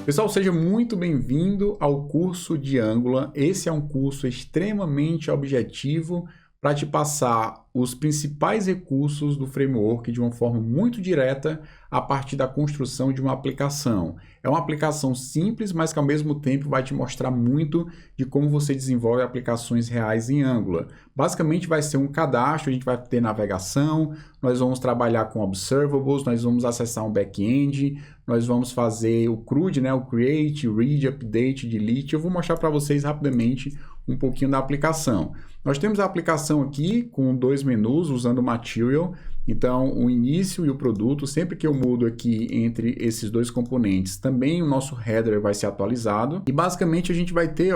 Pessoal, seja muito bem-vindo ao curso de Angular. Esse é um curso extremamente objetivo para te passar os principais recursos do framework de uma forma muito direta a partir da construção de uma aplicação. É uma aplicação simples, mas que ao mesmo tempo vai te mostrar muito de como você desenvolve aplicações reais em Angular. Basicamente vai ser um cadastro, a gente vai ter navegação, nós vamos trabalhar com observables, nós vamos acessar um back-end, nós vamos fazer o CRUD, né, o Create, Read, Update, Delete. Eu vou mostrar para vocês rapidamente um pouquinho da aplicação. Nós temos a aplicação aqui com dois menus usando o Material. Então, o início e o produto, sempre que eu mudo aqui entre esses dois componentes, também o nosso header vai ser atualizado. E basicamente a gente vai ter,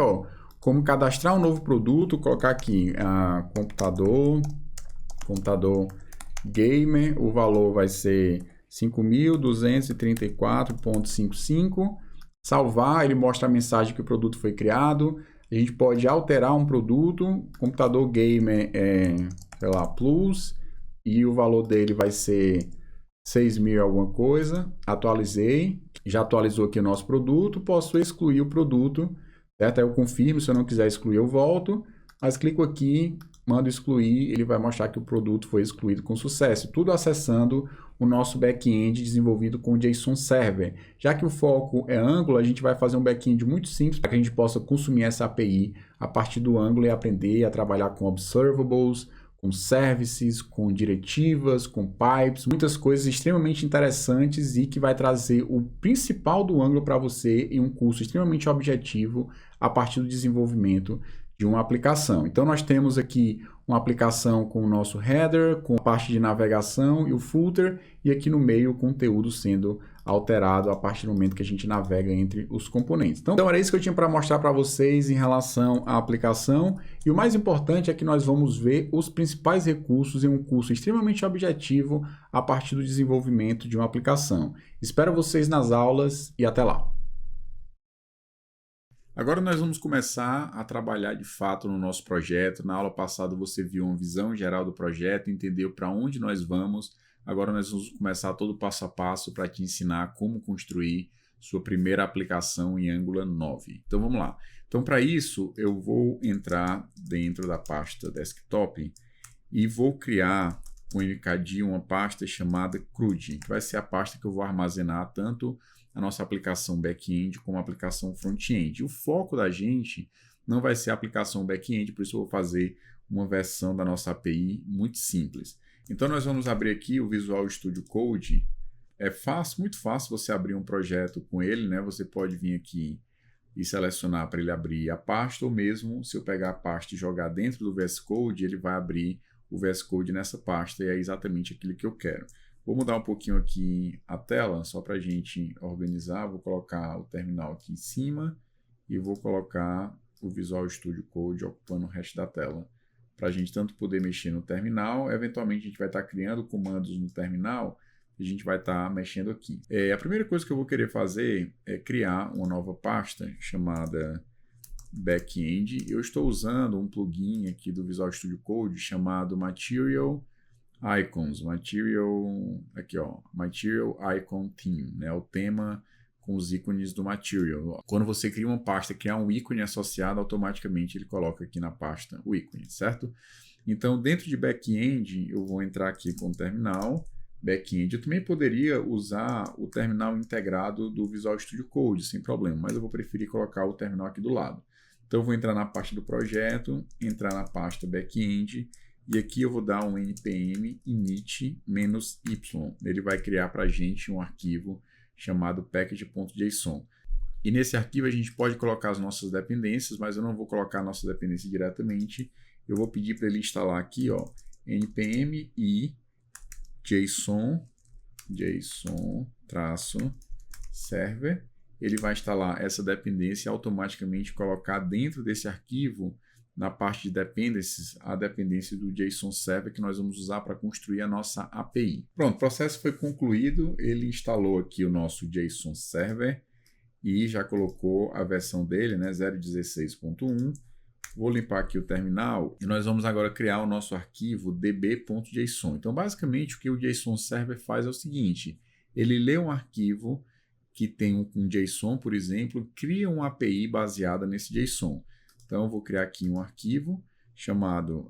como cadastrar um novo produto, colocar aqui computador gamer, o valor vai ser 5.234,55. Salvar, ele mostra a mensagem que o produto foi criado. A gente pode alterar um produto, computador gamer sei lá, Plus, e o valor dele vai ser 6.000 alguma coisa. Atualizei, já atualizou aqui o nosso produto, posso excluir o produto, certo? Aí eu confirmo, se eu não quiser excluir eu volto, mas clico aqui, mando excluir, ele vai mostrar que o produto foi excluído com sucesso. Tudo acessando o nosso back-end desenvolvido com o JSON Server. Já que o foco é Angular, a gente vai fazer um back-end muito simples para que a gente possa consumir essa API a partir do Angular e aprender a trabalhar com observables, com services, com diretivas, com pipes, muitas coisas extremamente interessantes e que vai trazer o principal do Angular para você em um curso extremamente objetivo a partir do desenvolvimento de uma aplicação. Então nós temos aqui uma aplicação com o nosso header, com a parte de navegação e o footer, e aqui no meio o conteúdo sendo alterado a partir do momento que a gente navega entre os componentes. Então era isso que eu tinha para mostrar para vocês em relação à aplicação, e o mais importante é que nós vamos ver os principais recursos em um curso extremamente objetivo a partir do desenvolvimento de uma aplicação. Espero vocês nas aulas e até lá! Agora nós vamos começar a trabalhar de fato no nosso projeto. Na aula passada você viu uma visão geral do projeto, entendeu para onde nós vamos. Agora nós vamos começar todo o passo a passo para te ensinar como construir sua primeira aplicação em Angular 9. Então vamos lá. Então para isso eu vou entrar dentro da pasta Desktop e vou criar com MKD uma pasta chamada CRUD, que vai ser a pasta que eu vou armazenar tanto a nossa aplicação back-end como a aplicação front-end. O foco da gente não vai ser a aplicação back-end, por isso eu vou fazer uma versão da nossa API muito simples. Então nós vamos abrir aqui o Visual Studio Code. É fácil, muito fácil você abrir um projeto com ele, né? Você pode vir aqui e selecionar para ele abrir a pasta, ou mesmo se eu pegar a pasta e jogar dentro do VS Code, ele vai abrir o VS Code nessa pasta e é exatamente aquilo que eu quero. Vou mudar um pouquinho aqui a tela, só para a gente organizar. Vou colocar o terminal aqui em cima e vou colocar o Visual Studio Code ocupando o resto da tela. Para a gente tanto poder mexer no terminal, eventualmente a gente vai estar criando comandos no terminal e a gente vai estar mexendo aqui. A primeira coisa que eu vou querer fazer é criar uma nova pasta chamada Backend. Eu estou usando um plugin aqui do Visual Studio Code chamado Material Icons, Material Icon Theme, né? O tema com os ícones do Material. Quando você cria uma pasta, criar um ícone associado, automaticamente ele coloca aqui na pasta o ícone, certo? Então, dentro de Backend, eu vou entrar aqui com o terminal, Backend. Eu também poderia usar o terminal integrado do Visual Studio Code, sem problema, mas eu vou preferir colocar o terminal aqui do lado. Então, eu vou entrar na pasta do projeto, entrar na pasta Backend, e aqui eu vou dar um npm init -y. Ele vai criar para a gente um arquivo chamado package.json. E nesse arquivo a gente pode colocar as nossas dependências, mas eu não vou colocar a nossa dependência diretamente. Eu vou pedir para ele instalar aqui, npm i json-server. Ele vai instalar essa dependência e automaticamente colocar dentro desse arquivo, na parte de dependencies, a dependência do JSON Server que nós vamos usar para construir a nossa API. Pronto, o processo foi concluído, ele instalou aqui o nosso JSON Server e já colocou a versão dele, né, 0.16.1. Vou limpar aqui o terminal e nós vamos agora criar o nosso arquivo db.json. Então, basicamente, o que o JSON Server faz é o seguinte, ele lê um arquivo que tem um JSON, por exemplo, cria uma API baseada nesse JSON. Então, eu vou criar aqui um arquivo chamado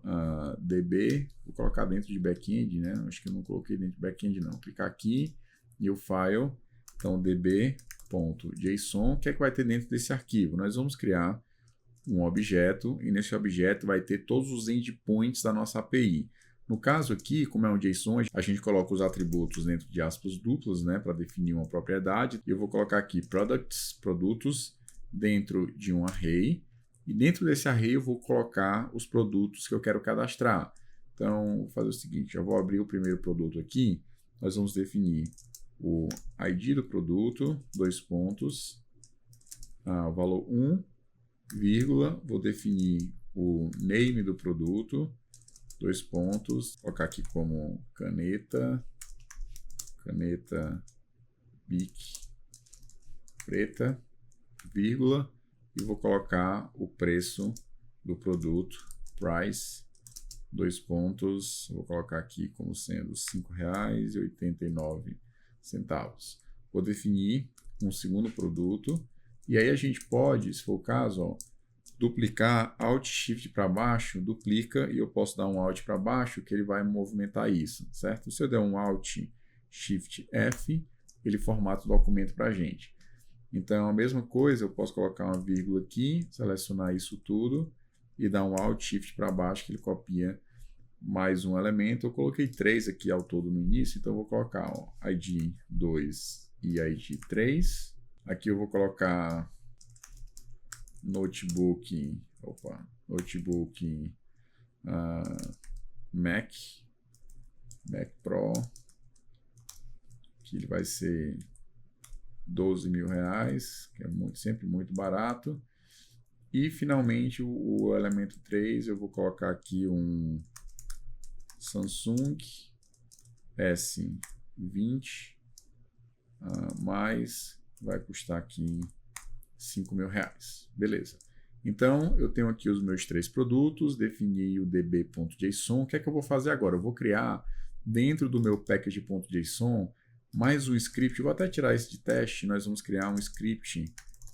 db, vou colocar dentro de backend, né? Acho que eu não coloquei dentro de backend, não. Clicar aqui, new file, então db.json, o que é que vai ter dentro desse arquivo? Nós vamos criar um objeto, e nesse objeto vai ter todos os endpoints da nossa API. No caso aqui, como é um JSON, a gente coloca os atributos dentro de aspas duplas, né, para definir uma propriedade. Eu vou colocar aqui produtos, dentro de um array, e dentro desse array eu vou colocar os produtos que eu quero cadastrar. Então, vou fazer o seguinte, eu vou abrir o primeiro produto aqui, nós vamos definir o ID do produto, o valor 1, vírgula, vou definir o name do produto, colocar aqui como caneta Bic preta, vírgula, e vou colocar o preço do produto, price, vou colocar aqui como sendo R$ 5,89. Vou definir um segundo produto, e aí a gente pode, se for o caso, ó, duplicar, Alt Shift para baixo, duplica, e eu posso dar um Alt para baixo, que ele vai movimentar isso, certo? Se eu der um Alt Shift F, ele formata o documento para a gente. Então, a mesma coisa, eu posso colocar uma vírgula aqui, selecionar isso tudo, e dar um Alt Shift para baixo, que ele copia mais um elemento. Eu coloquei 3 aqui ao todo no início, então eu vou colocar ID 2 e ID 3. Aqui eu vou colocar notebook Mac Pro, que ele vai ser R$12.000, que é sempre muito barato. E finalmente o elemento 3, eu vou colocar aqui um Samsung S20, mais vai custar aqui R$5.000. Beleza. Então, eu tenho aqui os meus 3 produtos, defini o db.json. O que é que eu vou fazer agora? Eu vou criar dentro do meu package.json mais um script. Eu vou até tirar esse de teste. Nós vamos criar um script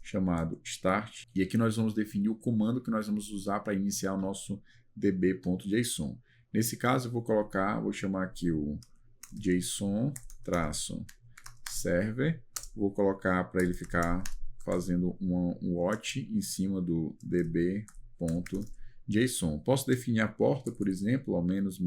chamado start. E aqui nós vamos definir o comando que nós vamos usar para iniciar o nosso db.json. Nesse caso, eu vou chamar aqui o JSON-server. Vou colocar para ele ficar fazendo um watch em cima do db.json. Posso definir a porta, por exemplo, ao menos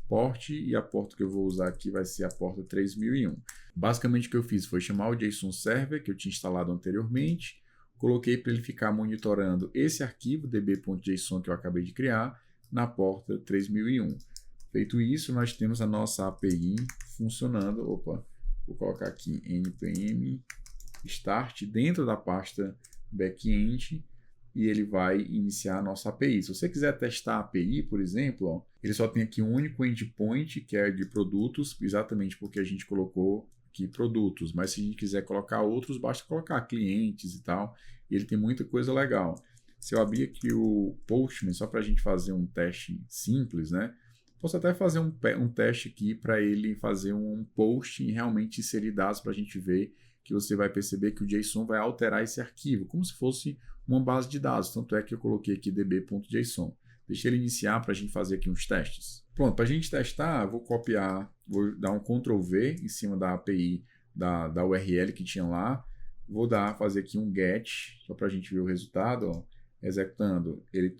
port, e a porta que eu vou usar aqui vai ser a porta 3001. Basicamente o que eu fiz foi chamar o JSON Server, que eu tinha instalado anteriormente, coloquei para ele ficar monitorando esse arquivo db.json que eu acabei de criar na porta 3001. Feito isso, nós temos a nossa API funcionando. Opa, vou colocar aqui npm start dentro da pasta backend e ele vai iniciar a nossa API. Se você quiser testar a API, por exemplo, ó, ele só tem aqui um único endpoint, que é de produtos, exatamente porque a gente colocou aqui produtos, mas se a gente quiser colocar outros, basta colocar clientes e tal, e ele tem muita coisa legal. Se eu abrir aqui o Postman, só para a gente fazer um teste simples, né? Posso até fazer um teste aqui para ele fazer um post e realmente inserir dados para a gente ver que você vai perceber que o JSON vai alterar esse arquivo, como se fosse uma base de dados. Tanto é que eu coloquei aqui db.json. Deixei ele iniciar para a gente fazer aqui uns testes. Pronto, para a gente testar, vou copiar, vou dar um Ctrl+V em cima da API da URL que tinha lá. Vou fazer aqui um get, só para a gente ver o resultado. Ó. Executando, ele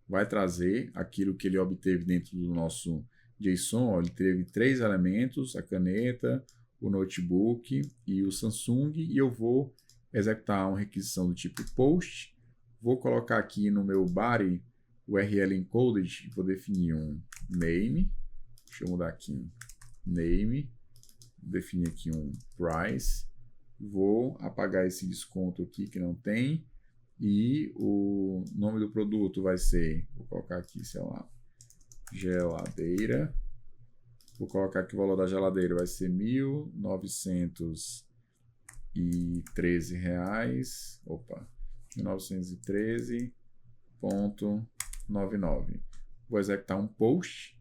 vai trazer aquilo que ele obteve dentro do nosso JSON. Ó. Ele teve 3 elementos, a caneta, o notebook e o Samsung, e eu vou executar uma requisição do tipo post. Vou colocar aqui no meu body URL encoded, vou definir um name, deixa eu mudar aqui, name, vou definir aqui um price, vou apagar esse desconto aqui que não tem, e o nome do produto vai ser, vou colocar aqui, sei lá, geladeira. Vou colocar que o valor da geladeira vai ser R$ 1.913. Opa, 1913,99. Vou executar um post,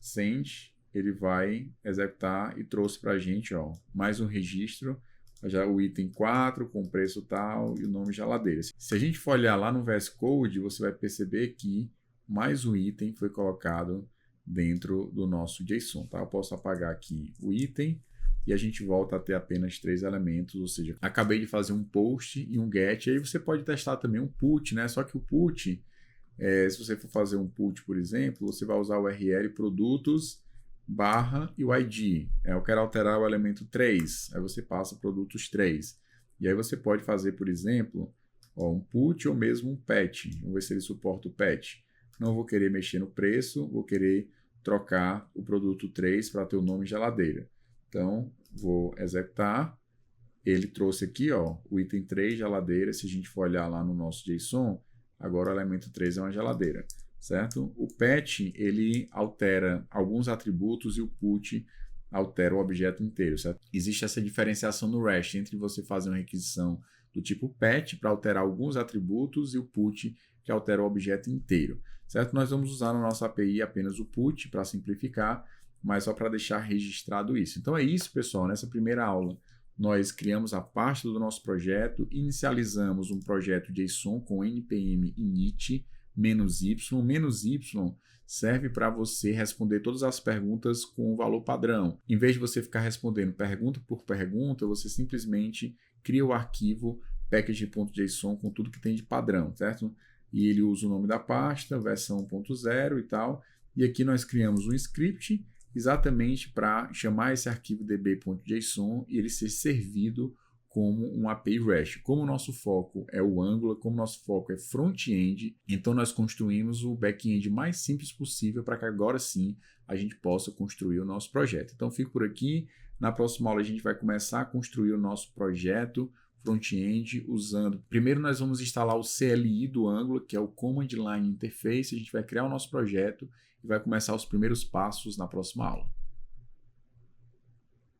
send, ele vai executar e trouxe para a gente, ó, mais um registro Já o item 4 com preço tal e o nome geladeira. Se a gente for olhar lá no VS Code, você vai perceber que mais um item foi colocado dentro do nosso JSON. Tá? Eu posso apagar aqui o item e a gente volta a ter apenas 3 elementos, ou seja, acabei de fazer um post e um get, e aí você pode testar também um put, né? Só que o put, se você for fazer um put, por exemplo, você vai usar o URL produtos barra e o ID. Eu quero alterar o elemento 3, aí você passa produtos 3. E aí você pode fazer, por exemplo, um put ou mesmo um patch. Vamos ver se ele suporta o patch. Não vou querer mexer no preço, vou querer trocar o produto 3 para ter o nome geladeira. Então, vou executar. Ele trouxe aqui o item 3, geladeira. Se a gente for olhar lá no nosso JSON, agora o elemento 3 é uma geladeira. Certo? O patch, ele altera alguns atributos e o put altera o objeto inteiro, certo? Existe essa diferenciação no REST entre você fazer uma requisição do tipo patch para alterar alguns atributos e o put que altera o objeto inteiro, certo? Nós vamos usar na nossa API apenas o put para simplificar, mas só para deixar registrado isso. Então é isso, pessoal. Nessa primeira aula, nós criamos a pasta do nosso projeto, inicializamos um projeto JSON com npm init -y serve para você responder todas as perguntas com o valor padrão. Em vez de você ficar respondendo pergunta por pergunta, você simplesmente cria o arquivo package.json com tudo que tem de padrão, certo? E ele usa o nome da pasta, versão 1.0 e tal. E aqui nós criamos um script exatamente para chamar esse arquivo db.json e ele ser servido como um API REST. Como o nosso foco é o Angular, como o nosso foco é front-end, então nós construímos o back-end mais simples possível para que agora sim a gente possa construir o nosso projeto. Então fico por aqui. Na próxima aula a gente vai começar a construir o nosso projeto front-end usando... Primeiro nós vamos instalar o CLI do Angular, que é o Command Line Interface. A gente vai criar o nosso projeto e vai começar os primeiros passos na próxima aula.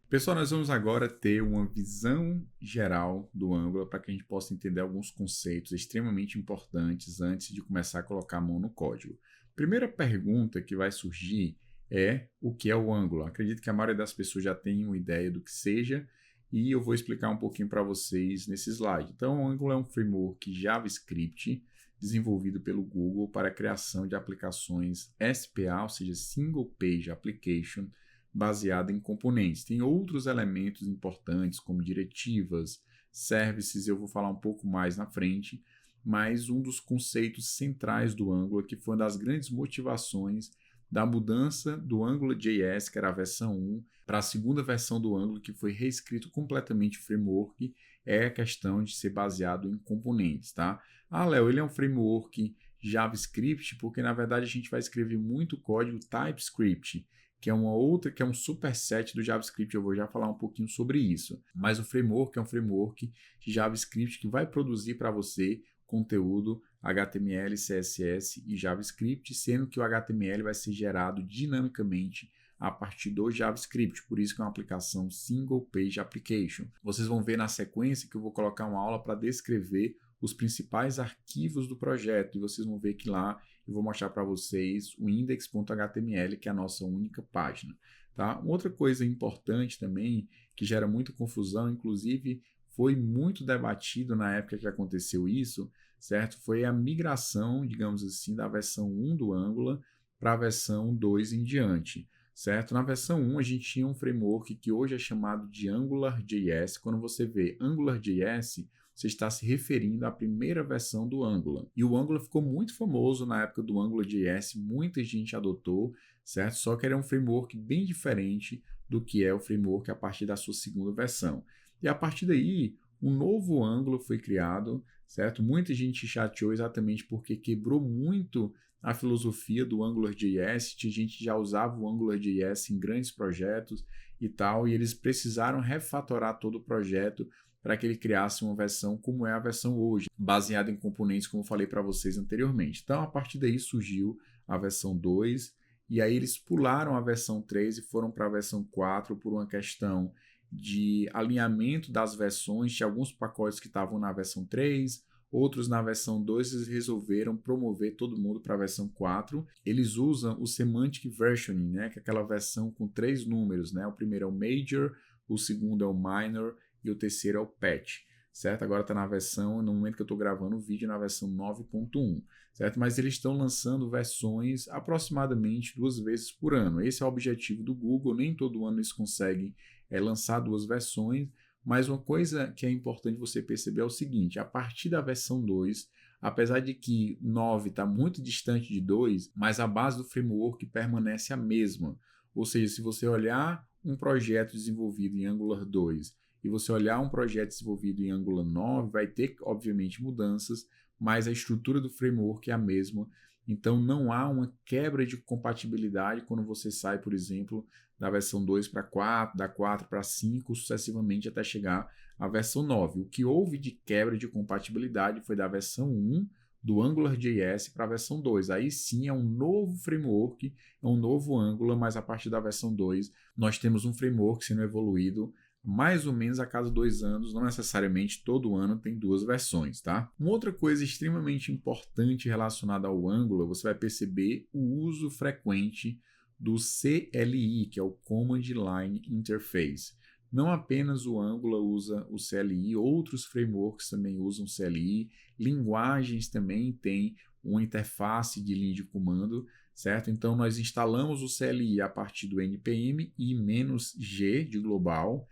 Pessoal, nós vamos agora ter uma visão geral do Angular para que a gente possa entender alguns conceitos extremamente importantes antes de começar a colocar a mão no código. Primeira pergunta que vai surgir é o que é o Angular. Acredito que a maioria das pessoas já tem uma ideia do que seja e eu vou explicar um pouquinho para vocês nesse slide. Então, o Angular é um framework JavaScript desenvolvido pelo Google para a criação de aplicações SPA, ou seja, Single Page Application, baseada em componentes. Tem outros elementos importantes, como diretivas, services, eu vou falar um pouco mais na frente, mas um dos conceitos centrais do Angular, que foi uma das grandes motivações da mudança do AngularJS, que era a versão 1, para a segunda versão do Angular, que foi reescrito completamente o framework, é a questão de ser baseado em componentes, tá? Léo, ele é um framework JavaScript, porque na verdade a gente vai escrever muito código TypeScript, que é um superset do JavaScript, eu vou já falar um pouquinho sobre isso. Mas o framework é um framework de JavaScript que vai produzir para você conteúdo HTML, CSS e JavaScript, sendo que o HTML vai ser gerado dinamicamente a partir do JavaScript, por isso que é uma aplicação Single Page Application. Vocês vão ver na sequência que eu vou colocar uma aula para descrever os principais arquivos do projeto, e vocês vão ver que lá eu vou mostrar para vocês o index.html, que é a nossa única página. Tá? Outra coisa importante também, que gera muita confusão, inclusive foi muito debatido na época que aconteceu isso, certo? Foi a migração, digamos assim, da versão 1 do Angular para a versão 2 em diante. Certo? Na versão 1 a gente tinha um framework que hoje é chamado de AngularJS. Quando você vê AngularJS, você está se referindo à primeira versão do Angular. E o Angular ficou muito famoso na época do AngularJS, muita gente adotou, certo? Só que era um framework bem diferente do que é o framework a partir da sua segunda versão. E a partir daí, um novo Angular foi criado, certo? Muita gente chateou exatamente porque quebrou muito a filosofia do AngularJS. Tinha gente que já usava o AngularJS em grandes projetos e tal, e eles precisaram refatorar todo o projeto para que ele criasse uma versão como é a versão hoje, baseada em componentes, como eu falei para vocês anteriormente. Então, a partir daí surgiu a versão 2, e aí eles pularam a versão 3 e foram para a versão 4 por uma questão de alinhamento das versões. De alguns pacotes que estavam na versão 3, outros na versão 2, eles resolveram promover todo mundo para a versão 4. Eles usam o Semantic Versioning, né, que é aquela versão com 3 números. Né? O primeiro é o Major, o segundo é o Minor, e o terceiro é o Patch, certo? Agora está na versão, no momento que eu estou gravando o vídeo, na versão 9.1, certo? Mas eles estão lançando versões aproximadamente 2 vezes por ano. Esse é o objetivo do Google, nem todo ano eles conseguem lançar 2 versões, mas uma coisa que é importante você perceber é o seguinte, a partir da versão 2, apesar de que 9 está muito distante de 2, mas a base do framework permanece a mesma. Ou seja, se você olhar um projeto desenvolvido em Angular 2 e você olhar um projeto desenvolvido em Angular 9, vai ter, obviamente, mudanças, mas a estrutura do framework é a mesma. Então, não há uma quebra de compatibilidade quando você sai, por exemplo, da versão 2 para 4, da 4 para 5, sucessivamente até chegar à versão 9. O que houve de quebra de compatibilidade foi da versão 1 do AngularJS para a versão 2. Aí sim é um novo framework, é um novo Angular, mas a partir da versão 2 nós temos um framework sendo evoluído mais ou menos a cada 2 anos, não necessariamente todo ano tem 2 versões, tá? Uma outra coisa extremamente importante relacionada ao Angular, você vai perceber o uso frequente do CLI, que é o Command Line Interface. Não apenas o Angular usa o CLI, outros frameworks também usam CLI, linguagens também têm uma interface de linha de comando, certo? Então, nós instalamos o CLI a partir do npm -g de global,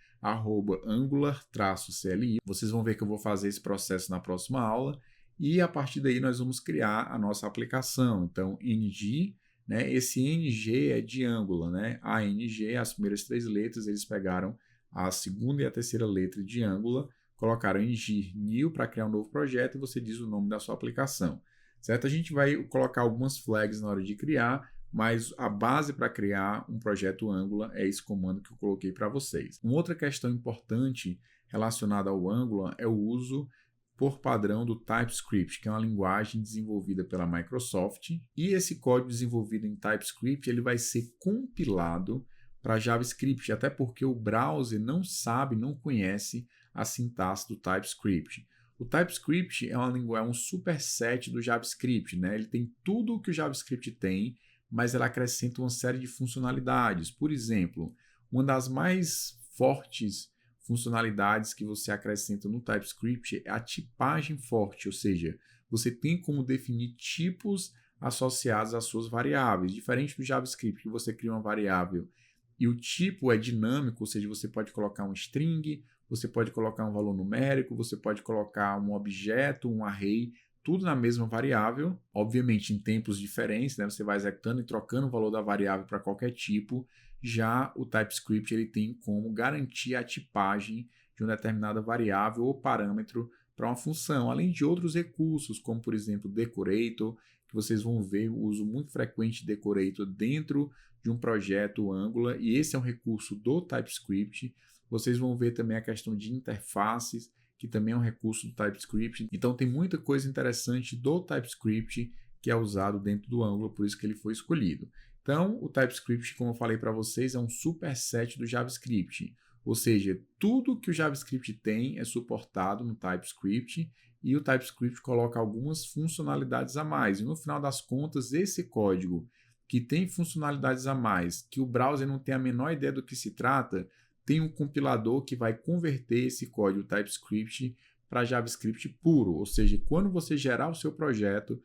@angular-cli. Vocês vão ver que eu vou fazer esse processo na próxima aula e a partir daí nós vamos criar a nossa aplicação. Então, ng, né? Esse ng é de Angular, né? ANG, as primeiras 3 letras, eles pegaram a segunda e a terceira letra de Angular, colocaram ng new para criar um novo projeto e você diz o nome da sua aplicação, certo? A gente vai colocar algumas flags na hora de criar, mas a base para criar um projeto Angular é esse comando que eu coloquei para vocês. Uma outra questão importante relacionada ao Angular é o uso por padrão do TypeScript, que é uma linguagem desenvolvida pela Microsoft, e esse código desenvolvido em TypeScript ele vai ser compilado para JavaScript, até porque o browser não sabe, não conhece a sintaxe do TypeScript. O TypeScript é um superset do JavaScript, né? Ele tem tudo o que o JavaScript tem, mas ela acrescenta uma série de funcionalidades. Por exemplo, uma das mais fortes funcionalidades que você acrescenta no TypeScript é a tipagem forte, ou seja, você tem como definir tipos associados às suas variáveis. Diferente do JavaScript, que você cria uma variável e o tipo é dinâmico, ou seja, você pode colocar um string, você pode colocar um valor numérico, você pode colocar um objeto, um array, tudo na mesma variável, obviamente em tempos diferentes, né? Você vai executando e trocando o valor da variável para qualquer tipo. Já o TypeScript ele tem como garantir a tipagem de uma determinada variável ou parâmetro para uma função, além de outros recursos, como por exemplo decorator, que vocês vão ver o uso muito frequente de decorator dentro de um projeto Angular, e esse é um recurso do TypeScript. Vocês vão ver também a questão de interfaces, que também é um recurso do TypeScript. Então tem muita coisa interessante do TypeScript que é usado dentro do Angular, por isso que ele foi escolhido. Então, o TypeScript, como eu falei para vocês, é um superset do JavaScript. Ou seja, tudo que o JavaScript tem é suportado no TypeScript e o TypeScript coloca algumas funcionalidades a mais. E no final das contas, esse código que tem funcionalidades a mais, que o browser não tem a menor ideia do que se trata, tem um compilador que vai converter esse código TypeScript para JavaScript puro. Ou seja, quando você gerar o seu projeto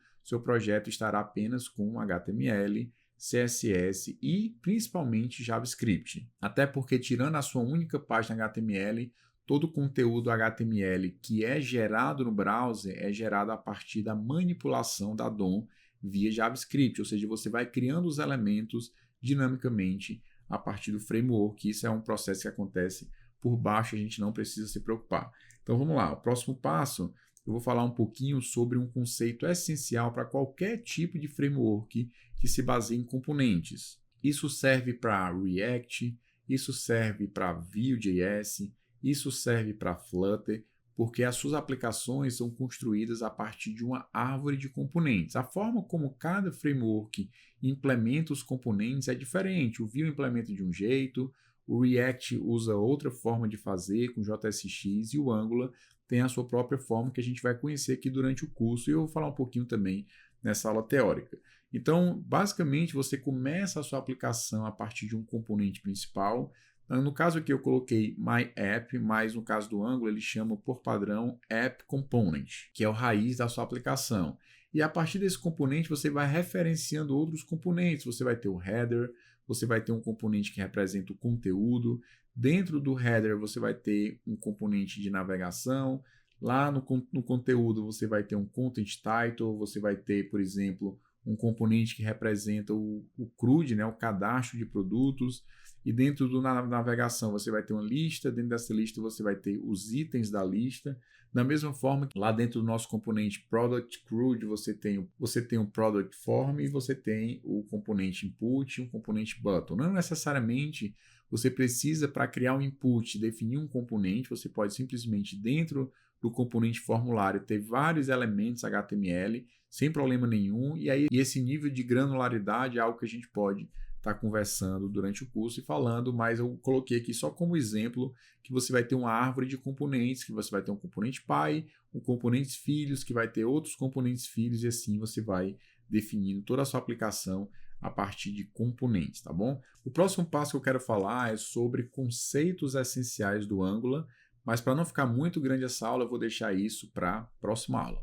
estará apenas com HTML, CSS e principalmente JavaScript. Até porque, tirando a sua única página HTML, todo o conteúdo HTML que é gerado no browser é gerado a partir da manipulação da DOM via JavaScript, ou seja, você vai criando os elementos dinamicamente a partir do framework. Isso é um processo que acontece por baixo, a gente não precisa se preocupar. Então vamos lá, o próximo passo, eu vou falar um pouquinho sobre um conceito essencial para qualquer tipo de framework que se baseie em componentes. Isso serve para React, isso serve para Vue.js, isso serve para Flutter, porque as suas aplicações são construídas a partir de uma árvore de componentes. A forma como cada framework implementa os componentes é diferente. O Vue implementa de um jeito, o React usa outra forma de fazer com JSX e o Angular tem a sua própria forma que a gente vai conhecer aqui durante o curso e eu vou falar um pouquinho também nessa aula teórica. Então, basicamente, você começa a sua aplicação a partir de um componente principal. No caso aqui eu coloquei My App, mas no caso do Angular ele chama por padrão App Component, que é o raiz da sua aplicação. E a partir desse componente você vai referenciando outros componentes. Você vai ter o header, você vai ter um componente que representa o conteúdo. Dentro do header você vai ter um componente de navegação. Lá no conteúdo você vai ter um content title, você vai ter, por exemplo, um componente que representa o CRUD, né, o cadastro de produtos. E dentro da navegação você vai ter uma lista, dentro dessa lista você vai ter os itens da lista. Da mesma forma que lá dentro do nosso componente Product CRUD você tem um Product Form e você tem o componente Input e um componente Button. Não necessariamente você precisa, para criar um input, definir um componente, você pode simplesmente dentro do componente formulário ter vários elementos HTML sem problema nenhum, e aí esse nível de granularidade é algo que a gente pode estar conversando durante o curso e falando, mas eu coloquei aqui só como exemplo que você vai ter uma árvore de componentes, que você vai ter um componente pai, um componentes filhos, que vai ter outros componentes filhos, e assim você vai definindo toda a sua aplicação a partir de componentes, tá bom? O próximo passo que eu quero falar é sobre conceitos essenciais do Angular, mas para não ficar muito grande essa aula, eu vou deixar isso para a próxima aula.